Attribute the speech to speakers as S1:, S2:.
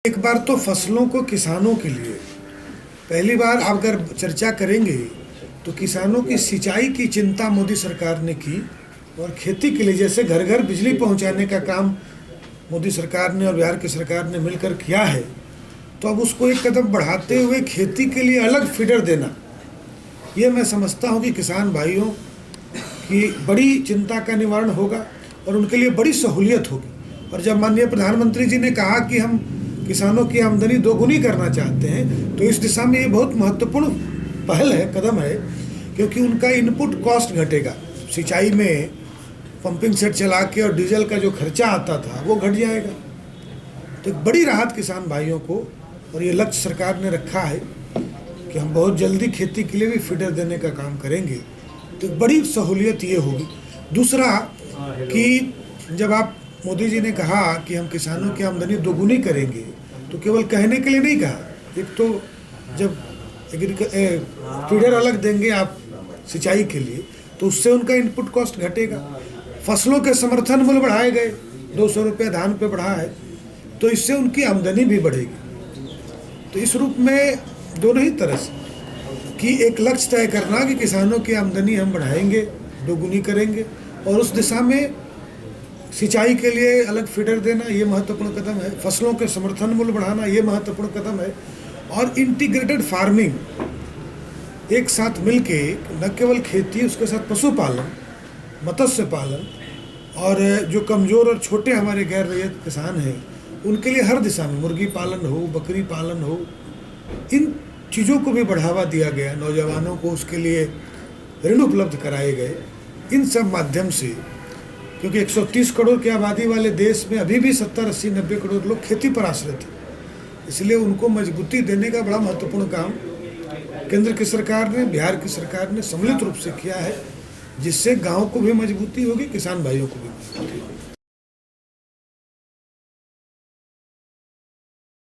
S1: एक बार तो फसलों को किसानों के लिए पहली बार आप अगर चर्चा करेंगे तो किसानों की सिंचाई की चिंता मोदी सरकार ने की और खेती के लिए जैसे घर घर बिजली पहुंचाने का काम मोदी सरकार ने और बिहार की सरकार ने मिलकर किया है, तो अब उसको एक कदम बढ़ाते हुए खेती के लिए अलग फीडर देना, ये मैं समझता हूँ कि किसान भाइयों की बड़ी चिंता का निवारण होगा और उनके लिए बड़ी सहूलियत होगी। और जब माननीय प्रधानमंत्री जी ने कहा कि हम किसानों की आमदनी दोगुनी करना चाहते हैं, तो इस दिशा में ये बहुत महत्वपूर्ण पहल है, कदम है, क्योंकि उनका इनपुट कॉस्ट घटेगा। सिंचाई में पंपिंग सेट चला के और डीजल का जो खर्चा आता था वो घट जाएगा, तो एक बड़ी राहत किसान भाइयों को। और ये लक्ष्य सरकार ने रखा है कि हम बहुत जल्दी खेती के लिए भी फीडर देने का काम करेंगे, तो एक बड़ी सहूलियत ये होगी। दूसरा कि जब आप मोदी जी ने कहा कि हम किसानों की आमदनी दोगुनी करेंगे, तो केवल कहने के लिए नहीं कहा। एक तो जब फीडर अलग देंगे आप सिंचाई के लिए, तो उससे उनका इनपुट कॉस्ट घटेगा। फसलों के समर्थन मूल्य बढ़ाए गए, 200 रुपये धान पे बढ़ा है, तो इससे उनकी आमदनी भी बढ़ेगी। तो इस रूप में दोनों ही तरह से कि एक लक्ष्य तय करना कि किसानों की आमदनी हम बढ़ाएंगे, दोगुनी करेंगे, और उस दिशा में सिंचाई के लिए अलग फीडर देना, ये महत्वपूर्ण कदम है। फसलों के समर्थन मूल्य बढ़ाना, ये महत्वपूर्ण कदम है। और इंटीग्रेटेड फार्मिंग एक साथ मिलके, न केवल खेती, उसके साथ पशुपालन, मत्स्य पालन, और जो कमज़ोर और छोटे हमारे गैर रैयत किसान हैं उनके लिए हर दिशा में मुर्गी पालन हो, बकरी पालन हो, इन चीज़ों को भी बढ़ावा दिया गया। नौजवानों को उसके लिए ऋण उपलब्ध कराए गए। इन सब माध्यम से, क्योंकि 130 करोड़ की आबादी वाले देश में अभी भी 70, 80, 90 करोड़ लोग खेती पर आश्रित हैं, इसलिए उनको मजबूती देने का बड़ा महत्वपूर्ण काम केंद्र की सरकार ने, बिहार की सरकार ने सम्मिलित रूप से किया है, जिससे गांव को भी मजबूती होगी, किसान भाइयों को भी मजबूती होगी।